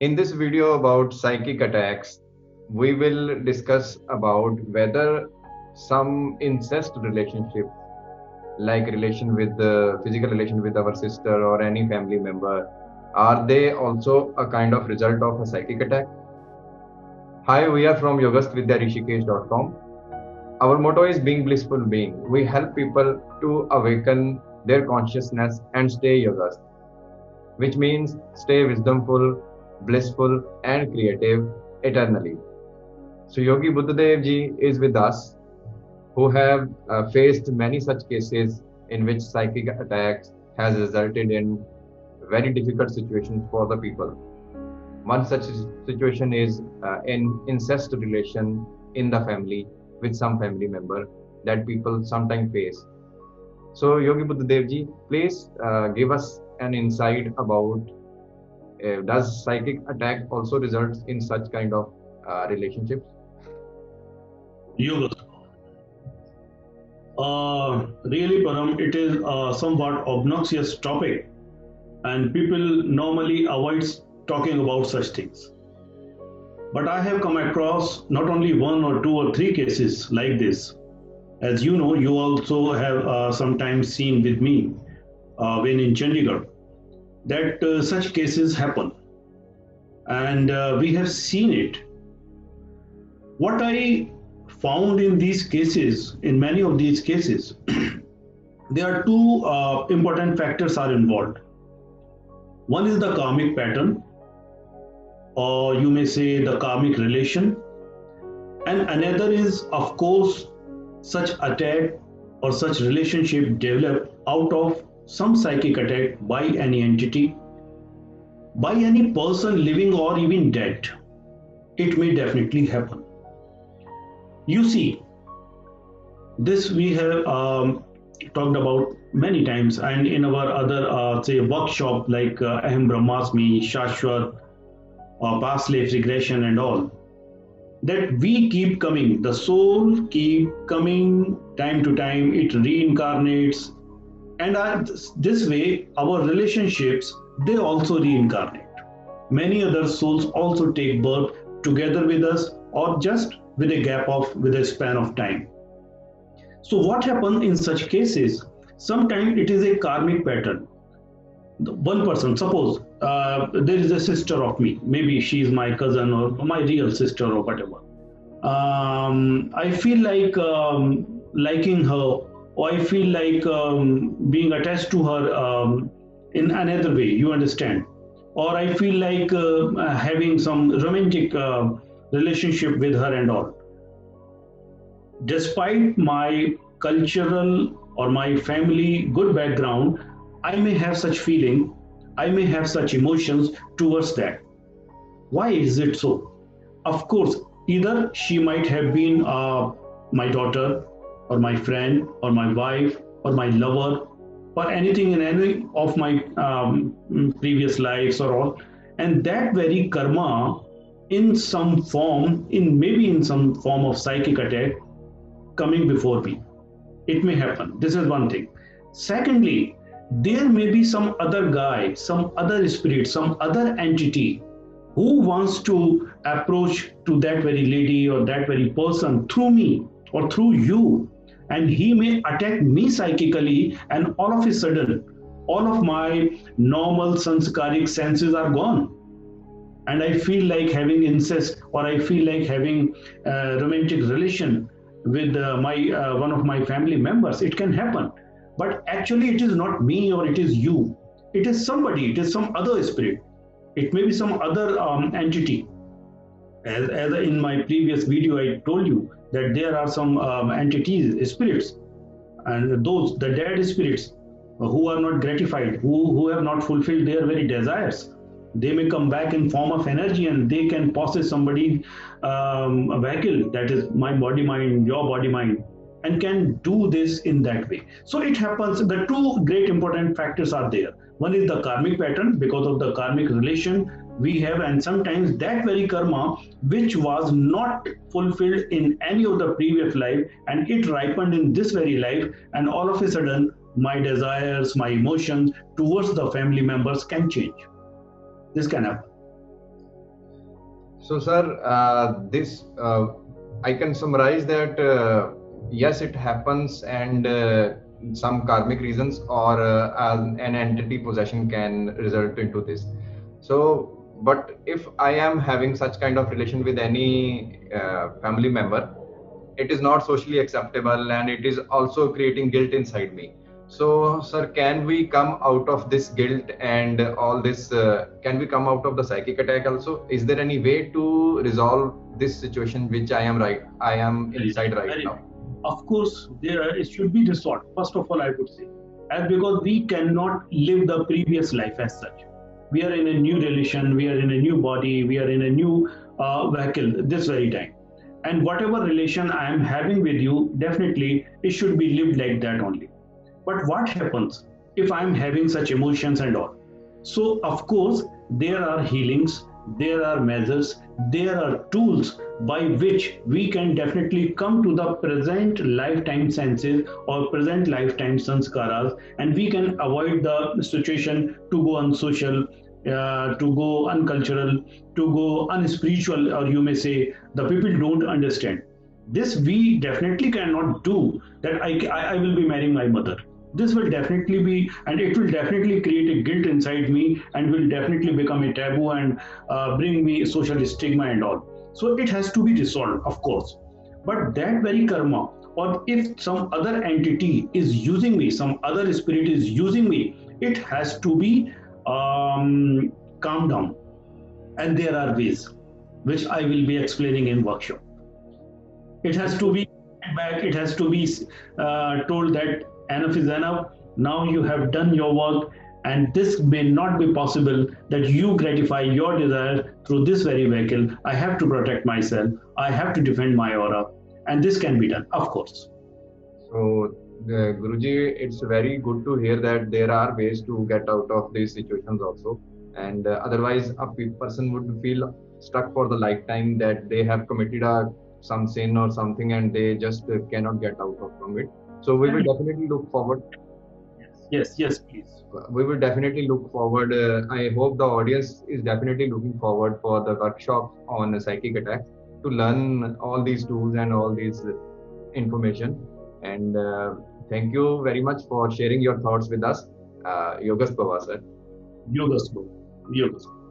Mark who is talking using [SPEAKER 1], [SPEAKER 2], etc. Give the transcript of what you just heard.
[SPEAKER 1] In this video about psychic attacks, we will discuss about whether some incest relationship, like relation with the physical relation with our sister or any family member, are they also a kind of result of a psychic attack? Hi, we are from yogastvidya.rishikesh.com. Our motto is being blissful being. We help people to awaken their consciousness and stay yogast, which means stay wisdomful, blissful, and creative eternally. So Yogi Buddhadev ji is with us, who have faced many such cases in which psychic attacks has resulted in very difficult situations for the people. One such situation is in incest relation in the family with some family member that people sometimes face. So Yogi Buddhadev ji, please give us an insight about does psychic attack also results in such kind of relationships?
[SPEAKER 2] Yoga. Really, Param, it is a somewhat obnoxious topic, and people normally avoid talking about such things. But I have come across not only one or two or three cases like this. As you know, you also have sometimes seen with me when in Chandigarh that such cases happen, and we have seen it. What I found in these cases, in many of these cases, there are two important factors are involved. One is the karmic pattern, or you may say the karmic relation, and another is, of course, such attack or such relationship developed out of some psychic attack by any entity, by any person living or even dead. It may definitely happen. You see, this we have talked about many times, and in our other say workshop like Aham Brahmasmi, Shashwat, past life regression and all, that we keep coming, the soul keep coming time to time, it reincarnates, and this way our relationships, they also reincarnate. Many other souls also take birth together with us or just with a span of time. So what happens in such cases? Sometimes it is a karmic pattern. One person, suppose there is a sister of me, maybe she is my cousin or my real sister or whatever. I feel like liking her, or I feel like being attached to her in another way, you understand? Or I feel like having some romantic relationship with her and all. Despite my cultural or my family good background, I may have such feeling, I may have such emotions towards that. Why is it so? Of course, either she might have been my daughter or my friend or my wife or my lover or anything in any of my previous lives or all, and that very karma in some form, in maybe in some form of psychic attack coming before me. It may happen. This is one thing. Secondly, there may be some other guy, some other spirit, some other entity who wants to approach to that very lady or that very person through me or through you, and he may attack me psychically, and all of a sudden all of my normal sanskaric senses are gone, and I feel like having incest, or I feel like having romantic relation with my one of my family members. It can happen, but actually it is not me or it is you. It is somebody, it is some other spirit, it may be some other entity. As in my previous video I told you that there are some entities, spirits, and those the dead spirits who are not gratified, who have not fulfilled their very desires. They may come back in form of energy, and they can possess somebody a vehicle, that is my body mind, your body mind, and can do this in that way. So it happens. The two great important factors are there. One is the karmic pattern, because of the karmic relation we have, and sometimes that very karma which was not fulfilled in any of the previous life, and it ripened in this very life, and all of a sudden my desires, my emotions towards the family members can change. This can happen.
[SPEAKER 1] So, sir, this I can summarize that yes, it happens, and some karmic reasons or an entity possession can result into this. So, but if I am having such kind of relation with any family member, it is not socially acceptable, and it is also creating guilt inside me. So, sir, can we come out of this guilt and all this? Can we come out of the psychic attack also? Is there any way to resolve this situation which I am
[SPEAKER 2] Very,
[SPEAKER 1] inside right
[SPEAKER 2] very.
[SPEAKER 1] now?
[SPEAKER 2] Of course, there it should be resolved. First of all, I would say, as because we cannot live the previous life as such. We are in a new relation, we are in a new body, we are in a new vehicle this very time. And whatever relation I am having with you, definitely it should be lived like that only. But what happens if I'm having such emotions and all? So, of course, there are healings, there are measures, there are tools by which we can definitely come to the present lifetime senses or present lifetime sanskaras, and we can avoid the situation to go unsocial, to go uncultural, to go unspiritual, or you may say the people don't understand. This we definitely cannot do. That I will be marrying my mother. This will definitely be, and it will definitely create a guilt inside me, and will definitely become a taboo and bring me social stigma and all. So it has to be resolved, of course. But that very karma, or if some other entity is using me, some other spirit is using me, it has to be calmed down. And there are ways which I will be explaining in workshop. It has to be back. It has to be told that enough is enough. Now you have done your work, and this may not be possible that you gratify your desire through this very vehicle. I have to protect myself. I have to defend my aura, and this can be done, of course.
[SPEAKER 1] So, Guruji, it's very good to hear that there are ways to get out of these situations also. And otherwise, a person would feel stuck for the lifetime that they have committed some sin or something and they just cannot get out of from it. So, we will definitely look forward.
[SPEAKER 2] Yes, yes, please.
[SPEAKER 1] We will definitely look forward. I hope the audience is definitely looking forward for the workshop on psychic attacks to learn all these tools and all these information. And thank you very much for sharing your thoughts with us. Yogas Bhava, sir.
[SPEAKER 2] Yoga school. Yoga school.